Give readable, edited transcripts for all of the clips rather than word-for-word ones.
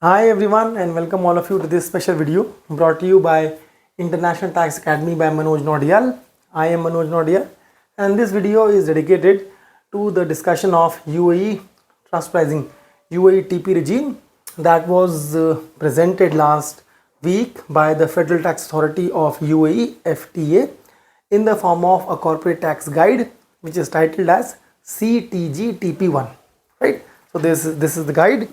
Hi everyone and welcome all of you to this special video brought to you by International Tax Academy by Manoj Naudiyal. I am Manoj Naudiyal and this video is dedicated to the discussion of UAE transfer pricing UAE TP regime that was presented last week by the Federal Tax Authority of UAE FTA in the form of a corporate tax guide which is titled as CTGTP1, right? So this is the guide.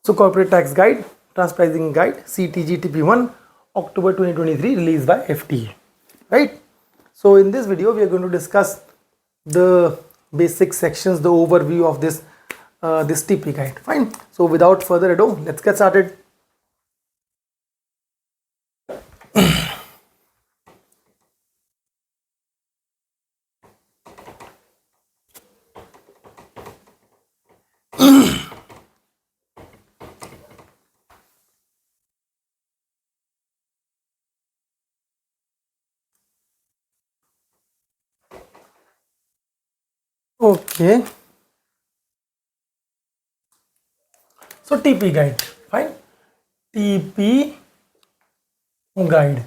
So corporate tax guide, transfer pricing guide, CTGTP1, October 2023, released by FTA, right? So in this video, we are going to discuss the basic sections, the overview of this TP guide. Fine. So without further ado, let's get started. Okay. So TP guide, fine. TP guide,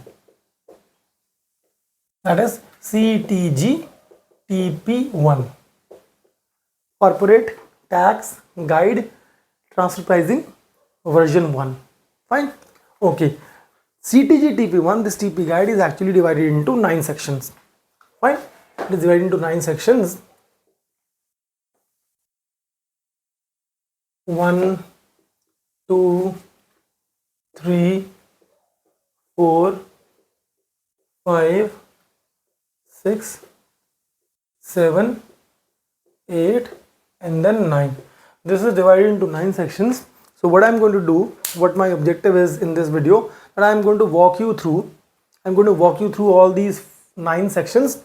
that is CTGTP1, corporate tax guide, transfer pricing version 1. Fine. Okay. CTGTP1, this TP guide is actually divided into 9 sections. Fine. It is divided into 9 sections. 1, 2, 3, 4, 5, 6, 7, 8 and then 9. This is divided into 9 sections. So what I'm going to do, what my objective is in this video, that I'm going to walk you through all these 9 sections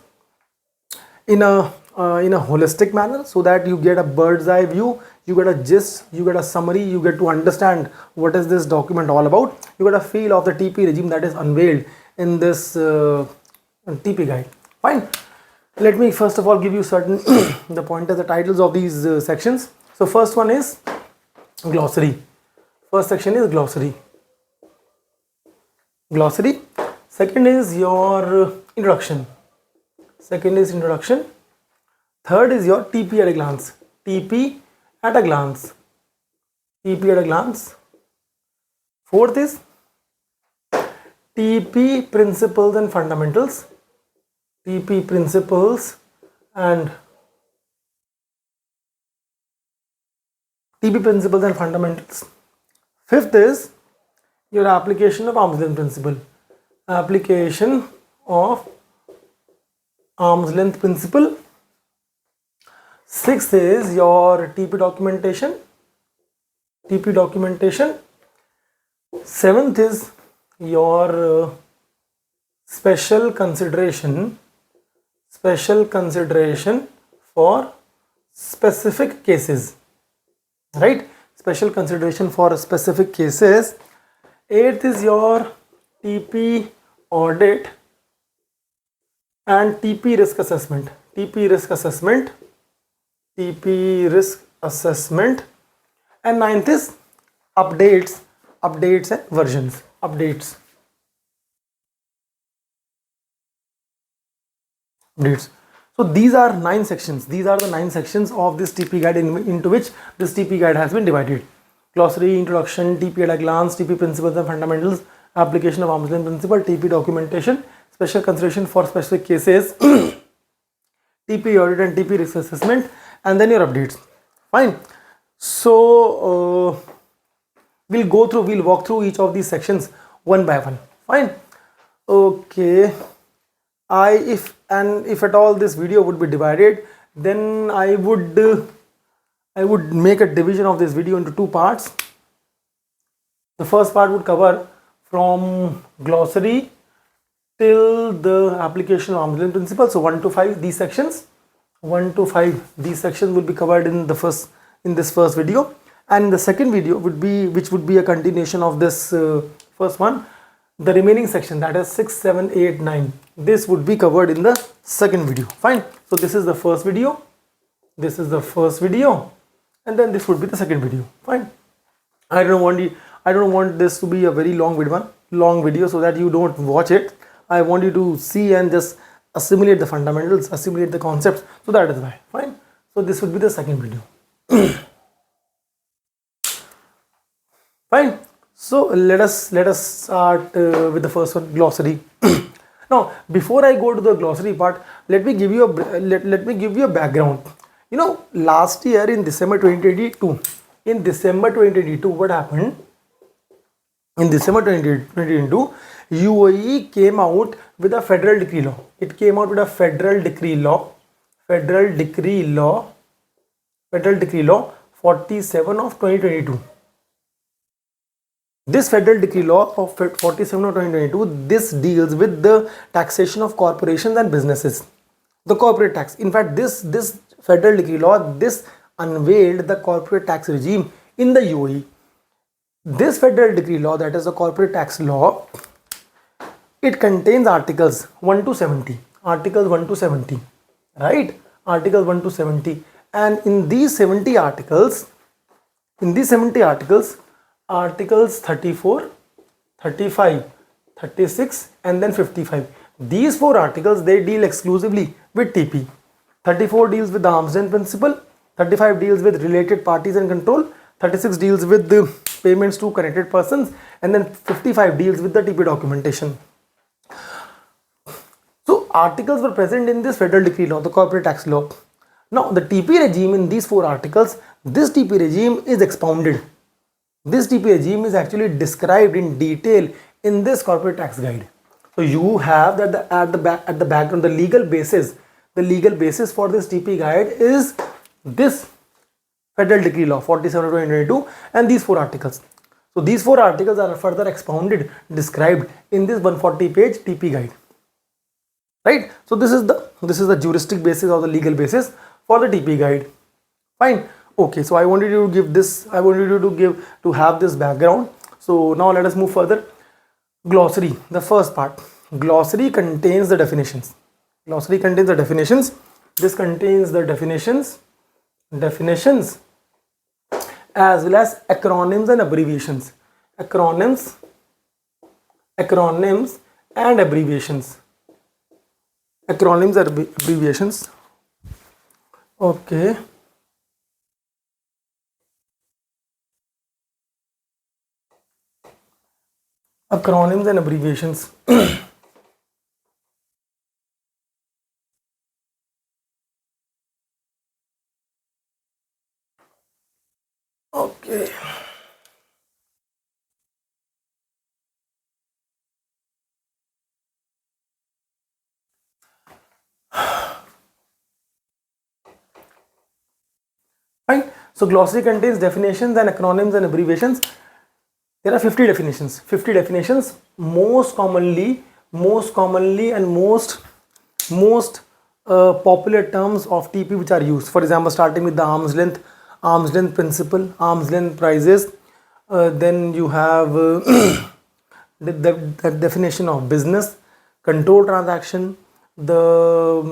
in a holistic manner, so that you get a bird's eye view, you get a gist, you get a summary, you get to understand what is this document all about, you get a feel of the TP regime that is unveiled in this TP guide. Fine. Let me first of all give you certain the pointers, the titles of these sections. So first one is glossary. First section is glossary. Second is your introduction. Third is your TP at a glance. Fourth is TP principles and fundamentals. Fifth is your application of arm's length principle. Sixth is your TP documentation. Seventh is your special consideration for specific cases, right? Special consideration for specific cases. Eighth is your TP audit and TP risk assessment. And ninth is updates and versions. So these are 9 sections. These are the 9 sections of this TP guide into which this TP guide has been divided. Glossary, introduction, TP at a glance, TP principles and fundamentals, application of arm's length principle, TP documentation, special consideration for specific cases, TP audit and TP risk assessment, and then your updates. Fine. So we'll walk through each of these sections one by one. Fine. Okay. If at all this video would be divided, then I would make a division of this video into 2 parts. The first part would cover from glossary till the application of arm's length principle. So 1 to 5 these sections. 1 to 5 these sections will be covered in this first video, and the second video which would be a continuation of this first one. The remaining section, that is 6, 7, 8, 9, this would be covered in the second video. Fine. So this is the first video, and then this would be the second video. Fine. I don't want this to be a very long video so that you don't watch it. I want you to see and just assimilate the fundamentals, assimilate the concepts. So that is why. Fine. So this would be the second video. Fine. So let us start with the first one, glossary. Now, before I go to the glossary part, let me give you a background. You know, last year in December 2022, what happened? In December 2022, UAE came out with a federal decree law. It came out with a federal decree law 47 of 2022. This federal decree law of 47 of 2022, this deals with the taxation of corporations and businesses, the corporate tax. In fact, this federal decree law, this unveiled the corporate tax regime in the UAE. This federal decree law, that is the corporate tax law, it contains articles 1 to 70, right? Articles 1 to 70, and in these 70 articles, articles 34, 35, 36 and then 55. These 4 articles, they deal exclusively with TP. 34 deals with the arm's length principle, 35 deals with related parties and control, 36 deals with the payments to connected persons, and then 55 deals with the TP documentation. So articles were present in this federal decree law, the corporate tax law. Now the TP regime in these 4 articles, this TP regime is expounded. This TP regime is actually described in detail in this corporate tax guide. So you have that at the background, the legal basis for this TP guide is this federal decree law 47 of 2022 and these 4 articles. So these 4 articles are further expounded, described in this 140-page TP guide. Right? So this is the juristic basis or the legal basis for the TP guide. Fine. Okay, so I wanted you to have this background. So now let us move further. Glossary, the first part. Glossary contains the definitions. This contains the definitions as well as acronyms and abbreviations. Acronyms and abbreviations. Okay. Acronyms and abbreviations. Okay. Fine. So glossary contains definitions and acronyms and abbreviations. There are 50 definitions. Most commonly and most popular terms of TP which are used. For example, starting with the arm's length principle, arm's length prices. Then you have the definition of business, control transaction, the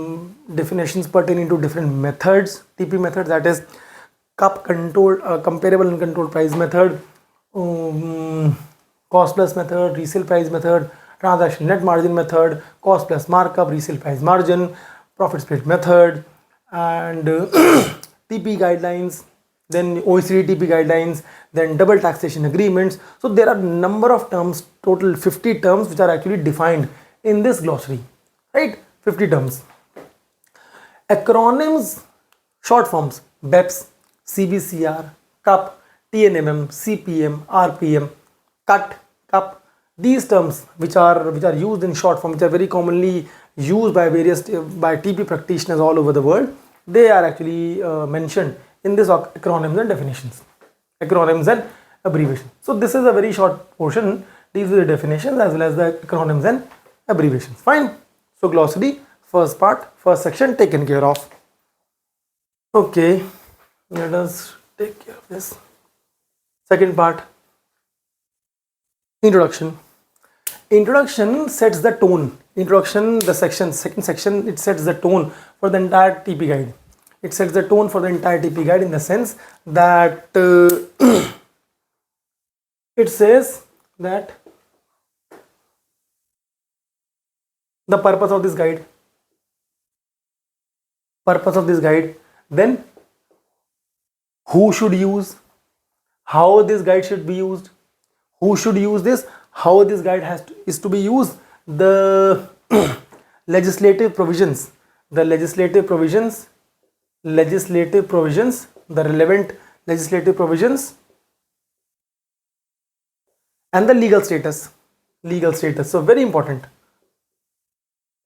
definitions pertaining to different methods, TP methods, that is CUP control, comparable and controlled price method, cost plus method, resale price method, transaction net margin method, cost plus markup, resale price margin, profit split method, and TP guidelines, then OECD TP guidelines, then double taxation agreements. So there are number of terms, total 50 terms which are actually defined in this glossary, right? 50 terms. Acronyms, short forms, BEPS, CBCR, CUP, TNMM, CPM, RPM, CUT, CUP. These terms which are used in short form, which are very commonly used by TP practitioners all over the world, they are actually mentioned in this acronyms and definitions, acronyms and abbreviations. So this is a very short portion, these are the definitions as well as the acronyms and abbreviations. Fine. So glossary, first part, first section taken care of. Okay, let us take care of this. Second part, introduction. Introduction sets the tone. Second section, it sets the tone for the entire TP guide. it sets the tone for the entire TP guide in the sense that it says that the purpose of this guide, then who should use, how this guide should be used, who should use this, how this guide is to be used, the legislative provisions, the relevant legislative provisions, and the legal status. So very important.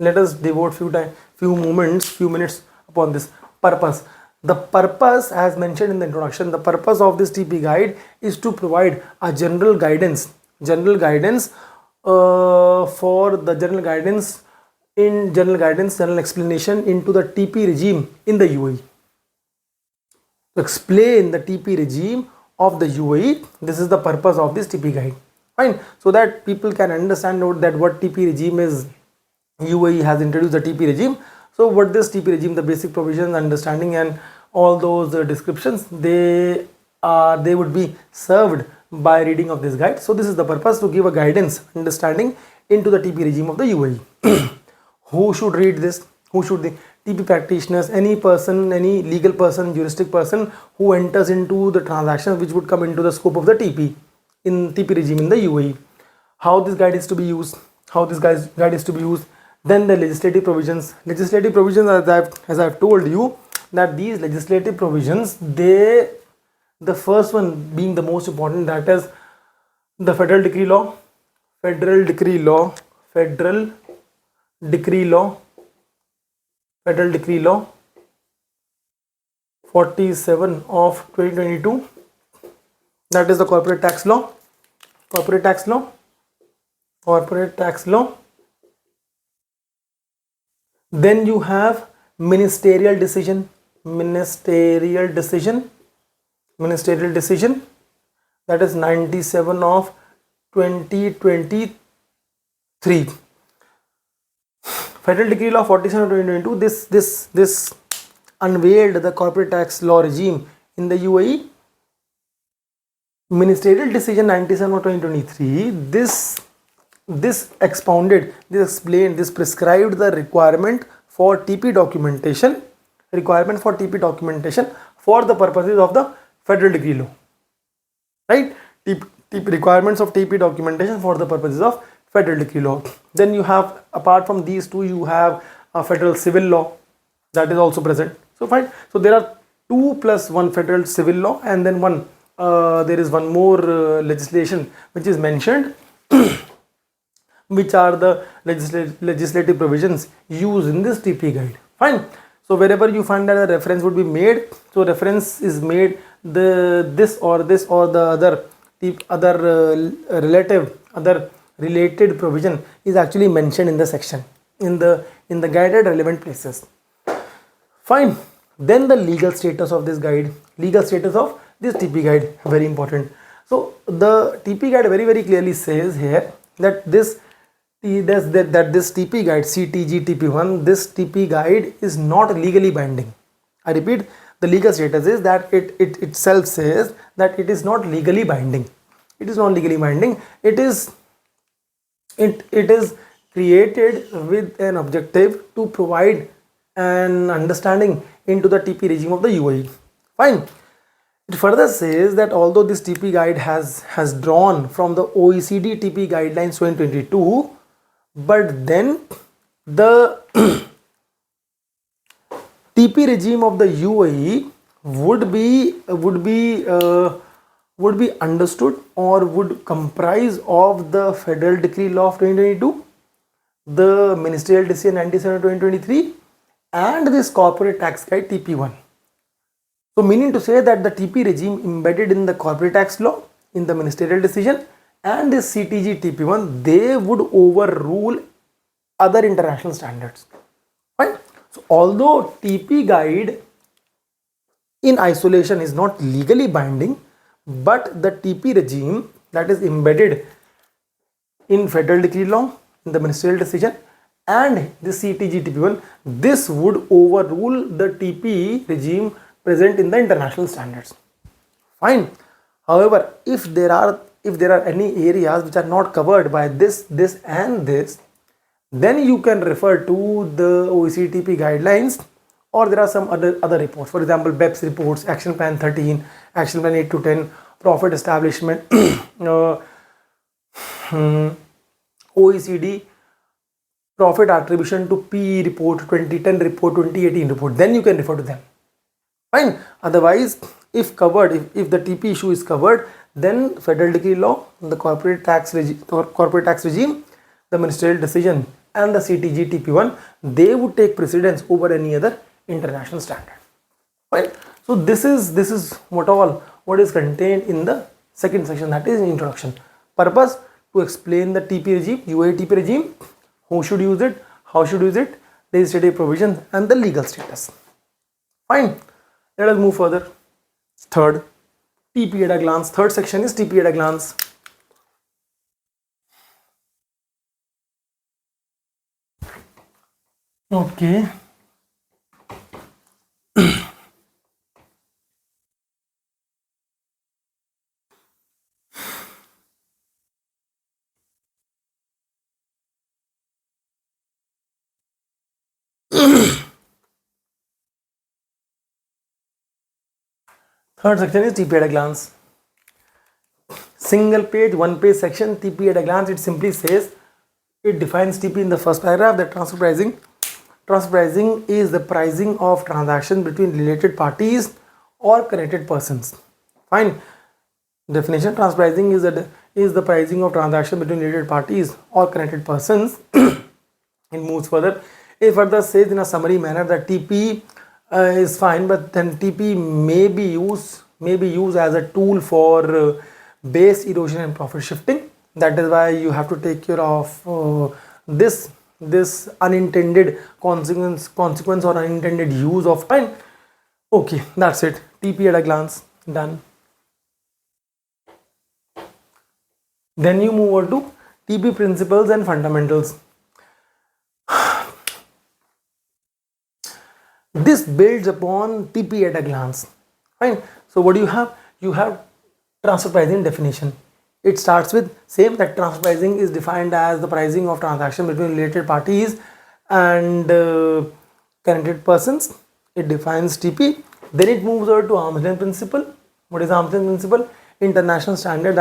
Let us devote few minutes upon this purpose. The purpose, as mentioned in the introduction, the purpose of this TP guide is to provide a general guidance general explanation into the TP regime in the UAE. To explain the TP regime of the UAE, this is the purpose of this TP guide. Fine, so that people can understand that what TP regime is. UAE has introduced the TP regime. So what this TP regime, the basic provisions, understanding, and all those descriptions, they would be served by reading of this guide. So this is the purpose, to give a guidance, understanding into the TP regime of the UAE. Who should read this? Who should the TP practitioners, any person, any legal person, juristic person who enters into the transactions which would come into the scope of the TP regime in the UAE. How this guide is to be used? Then the legislative provisions, as I've told you, that these legislative provisions, the first one being the most important, that is the Federal Decree Law 47 of 2022, that is the corporate tax law. Then you have ministerial decision, that is 97 of 2023. Federal Decree Law 47 of 2022, this unveiled the corporate tax law regime in the UAE. Ministerial Decision 97 of 2023, this expounded, this explained, this prescribed the requirement for TP documentation for the purposes of the Federal Decree Law. Right? Requirements of TP documentation for the purposes of Federal Decree Law. Then you have, apart from these two, you have a Federal Civil Law that is also present. So fine. So there are 2 plus 1 Federal Civil Law, and then there is one more legislation which is mentioned, which are the legislative provisions used in this TP guide. Fine. So wherever you find that a reference would be made, so reference is made, this or the other related provision is actually mentioned in the section, in the guided relevant places. Fine. Then the legal status of this guide, this TP guide, very important. So the TP guide very, very clearly says here that this TP guide, CTGTP1, this TP guide is not legally binding. I repeat, the legal status is that it itself says that it is not legally binding. It is not legally binding. It is created with an objective to provide an understanding into the TP regime of the UAE. Fine. It further says that although this TP guide has drawn from the OECD TP guidelines 2022, but then the TP regime of the UAE would be understood or would comprise of the Federal Decree Law of 2022, the Ministerial Decision 97 of 2023, and this Corporate Tax Guide TP1. So meaning to say that the TP regime embedded in the Corporate Tax Law, in the Ministerial Decision, and this CTGTP1, they would overrule other international standards. Fine. So although TP guide in isolation is not legally binding, but the TP regime that is embedded in Federal Decree Law, in the Ministerial Decision, and the CTGTP one, this would overrule the TP regime present in the international standards. Fine. However, if there are any areas which are not covered by this and this, then you can refer to the OECD TP guidelines, or there are some other reports. For example, BEPS reports, Action Plan 13, Action Plan 8 to 10, Profit Establishment, OECD Profit Attribution to PE report, 2010 report, 2018 report. Then you can refer to them. Fine. Otherwise, if the TP issue is covered, then Federal Decree Law, the corporate tax regime, the ministerial decision, and the CTGTP one, they would take precedence over any other international standard. Right? So this is what is contained in the second section, that is introduction. Purpose: to explain the TP regime, UAE TP regime, who should use it, how should use it, legislative provisions, and the legal status. Fine. Let us move further. Third, TP at a glance. Third section is TP at a glance. Okay. Third section is TP at a glance. Single page, one page section, TP at a glance. It simply says, it defines TP in the first paragraph, that transfer pricing is the pricing of transactions between related parties or connected persons. Fine. Definition: transfer pricing is the pricing of transaction between related parties or connected persons. It moves further. It further says in a summary manner that TP is fine, but then TP may be used as a tool for base erosion and profit shifting. That is why you have to take care of this unintended consequence or unintended use of time. Okay, that's it. TP at a glance, done. Then you move on to TP principles and fundamentals. This builds upon TP at a glance. Fine. So what do you have? You have transfer pricing definition. It starts with same, that transfer pricing is defined as the pricing of transaction between related parties and connected persons. It defines TP. Then it moves over to arm's length principle. What is arm's length principle? International standard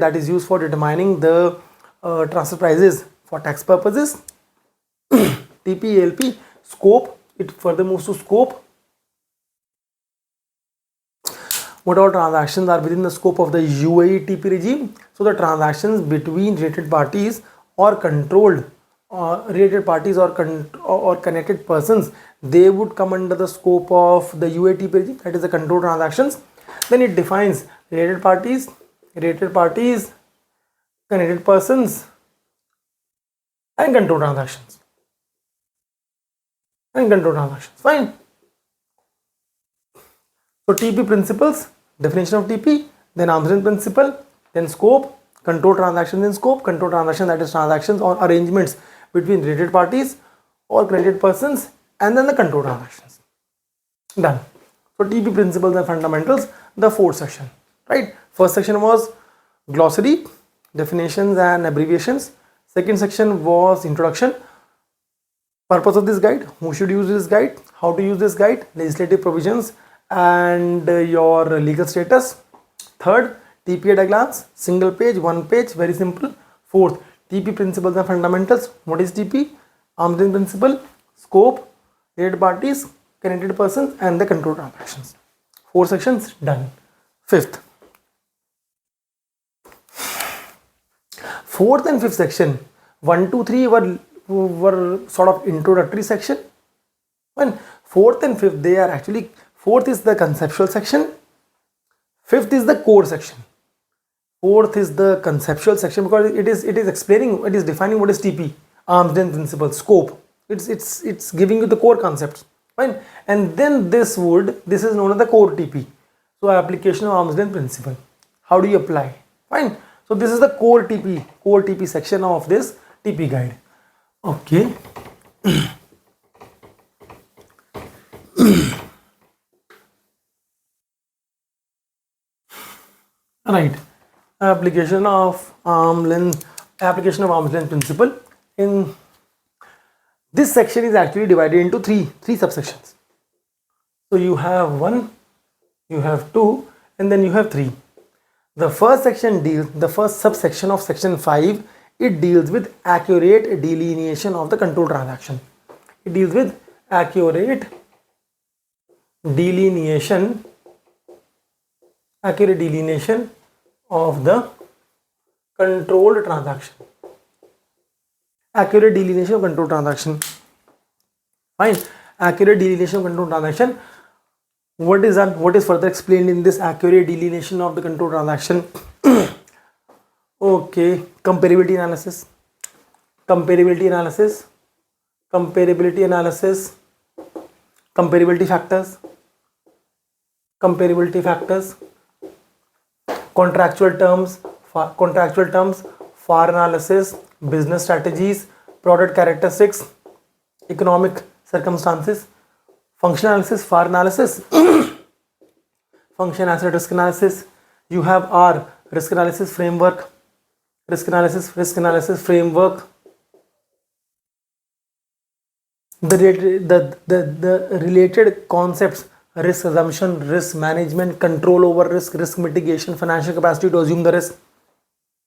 that is used for determining the transfer prices for tax purposes. TP ALP scope. It further moves to scope. What all transactions are within the scope of the UAE TP regime? So the transactions between related parties or controlled or connected persons, they would come under the scope of the UAE TP regime, that is the controlled transactions. Then it defines related parties, connected persons, and controlled transactions. Fine. So TP principles, definition of TP, then arm's length principle, then scope, control transactions in scope, control transaction, that is transactions or arrangements between related parties or connected persons, and then the control transactions. Done. So TP principles and fundamentals, the fourth section, right? First section was glossary, definitions and abbreviations. Second section was introduction, purpose of this guide, who should use this guide, how to use this guide, legislative provisions, and your legal status. Third, TP at a glance, single page, one page, very simple. Fourth, TP principles and fundamentals. What is TP? Arm's length principle, scope, related parties, connected persons, and the control transactions. 4 sections done. Fifth, fourth and fifth section, 1, 2, 3 were sort of introductory section. When fourth and fifth, they are actually, fourth is the conceptual section, fifth is the core section. Fourth is the conceptual section because it is explaining, it is defining what is TP, arm's length principle, scope. It's giving you the core concepts. Fine. And then this is known as the core TP. So application of arm's length principle. How do you apply? Fine. So this is the core TP section of this TP guide. Okay. Right. Application of arm's length principle. In this section is actually divided into three subsections. So you have 1, you have 2, and then you have 3. The first subsection of section 5, it deals with accurate delineation of the control transaction. It deals with accurate delineation of the controlled transaction. Accurate delineation of control transaction. Fine. Accurate delineation of control transaction. What is done? What is further explained in this accurate delineation of the control transaction? Okay. Comparability analysis. Comparability factors. Contractual terms, FAR analysis, business strategies, product characteristics, economic circumstances, function analysis, FAR analysis, function asset risk analysis. You have R, risk analysis framework. The related concepts: risk assumption, risk management, control over risk mitigation, financial capacity to assume the risk.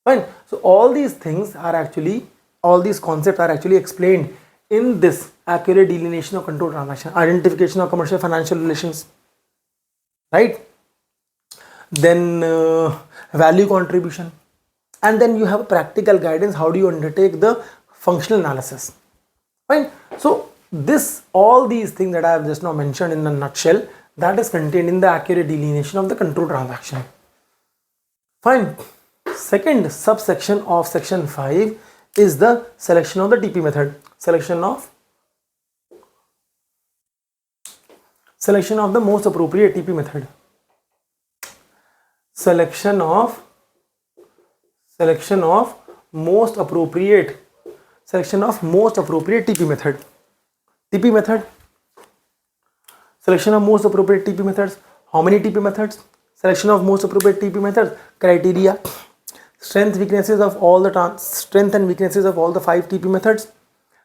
Fine. So all these concepts are actually explained in this accurate delineation of control transaction, identification of commercial financial relations, right? Then value contribution, and then you have practical guidance. How do you undertake the functional analysis? Fine. So all these things that I have just now mentioned in a nutshell, that is contained in the accurate delineation of the control transaction. Fine. Second subsection of section 5 is the selection of the TP method. Selection of the most appropriate TP method. Selection of most appropriate TP method. Selection of most appropriate TP methods. How many TP methods? Selection of most appropriate TP methods. Criteria. Strength and weaknesses of all the 5 TP methods.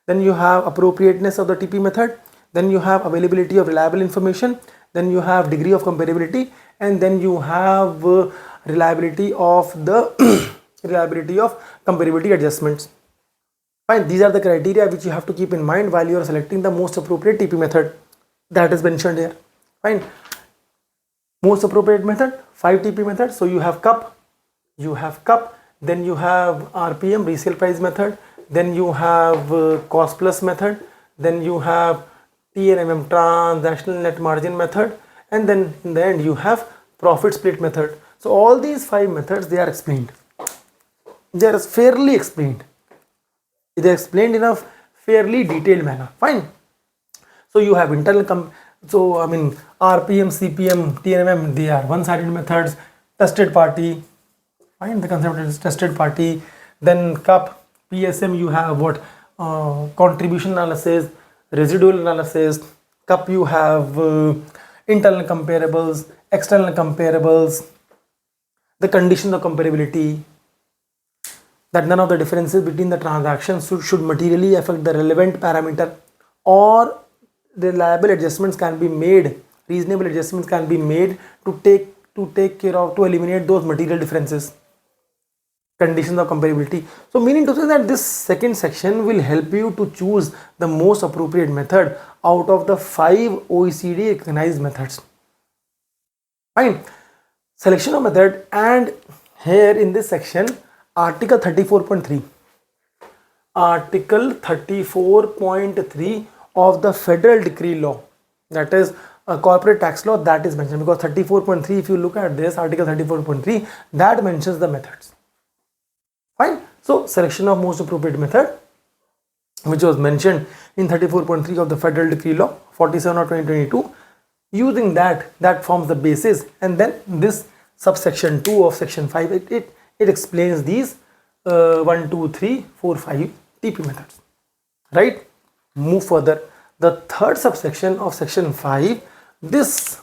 Then you have appropriateness of the TP method. Then you have availability of reliable information. Then you have degree of comparability, and then you have reliability of comparability adjustments. Fine. These are the criteria which you have to keep in mind while you are selecting the most appropriate TP method. That is mentioned here. Fine. Most appropriate method, 5 TP methods. So you have cup, then you have RPM, resale price method, then you have cost plus method, then you have TNMM, transactional net margin method, and then in the end you have profit split method. So all these 5 methods, they are explained. They are fairly explained. They are explained in a fairly detailed manner. Fine. So you have RPM, CPM, TNMM, they are one-sided methods. Tested party, fine, the concept is tested party. Then CUP, PSM, you have what? Contribution analysis, residual analysis. CUP, you have internal comparables, external comparables, the condition of comparability, that none of the differences between the transactions should materially affect the relevant parameter, or reliable adjustments can be made, reasonable adjustments can be made to eliminate those material differences. Conditions of comparability. So meaning to say that this second section will help you to choose the most appropriate method out of the 5 OECD recognized methods. Fine. Selection of method, and here in this section, Article 34.3. Article 34.3 of the Federal Decree Law, that is a corporate tax law, that is mentioned, because 34.3, if you look at this Article 34.3, that mentions the methods. Fine. So selection of most appropriate method, which was mentioned in 34.3 of the Federal Decree Law 47 of 2022, using that forms the basis, and then this subsection 2 of section 5, it explains these 1, 2, 3, 4, 5 TP methods. right? Move further. The third subsection of section 5, this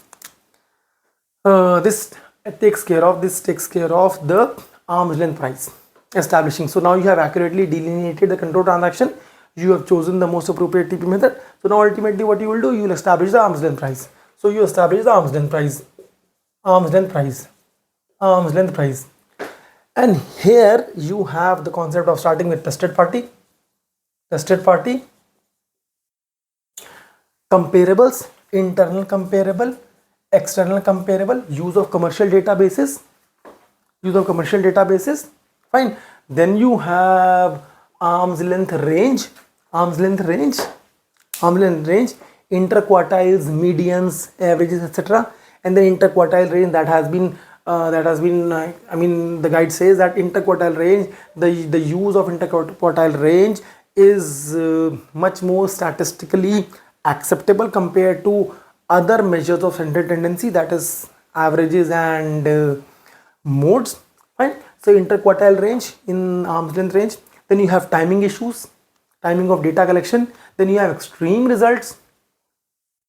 takes care of the arm's length price establishing. So now you have accurately delineated the control transaction, you have chosen the most appropriate TP method. So now ultimately what you will do, you will establish the arm's length price. So you establish the arm's length price, and here you have the concept of starting with tested party, comparables, internal comparable, external comparable, use of commercial databases, fine. Then you have arm's length range, interquartiles, medians, averages, etc. And then interquartile range that has been I mean, the guide says that interquartile range, the use of interquartile range is much more statistically acceptable compared to other measures of central tendency, that is averages and modes, right? So interquartile range in arm's length range. Then you have timing issues, timing of data collection. Then you have extreme results,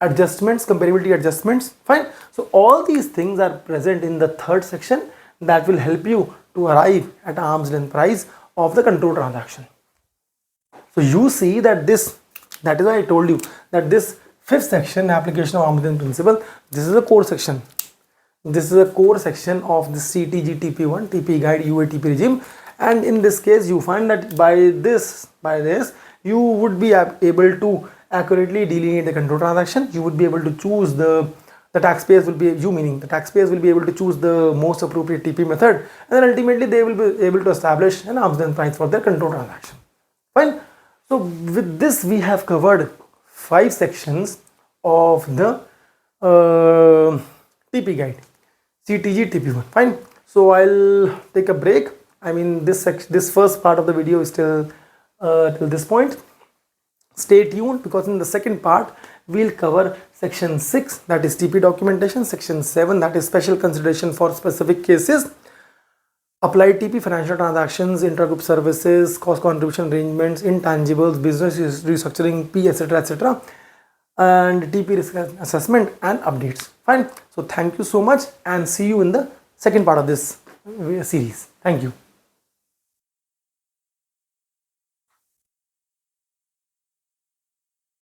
adjustments, comparability adjustments, fine. So all these things are present in the third section that will help you to arrive at arm's length price of the control transaction. So you see that that is why I told you that this fifth section, application of arm's length principle, this is a core section. This is a core section of the CTGTP1 TP guide UAE TP regime, and in this case you find that by this you would be able to accurately delineate the control transaction. You would be able to choose the taxpayers will be able to choose the most appropriate TP method, and then ultimately they will be able to establish an arm's length price for their control transaction. Fine. So with this we have covered 5 sections of the TP guide, CTGTP1. Fine. So I'll take a break. I mean, this first part of the video is till this point. Stay tuned, because in the second part we'll cover section 6, that is TP documentation, section 7, that is special consideration for specific cases, applied TP, financial transactions, intergroup services, cost contribution arrangements, intangibles, business restructuring, P, etc., and TP risk assessment and updates. Fine. So thank you so much, and see you in the second part of this series. Thank you.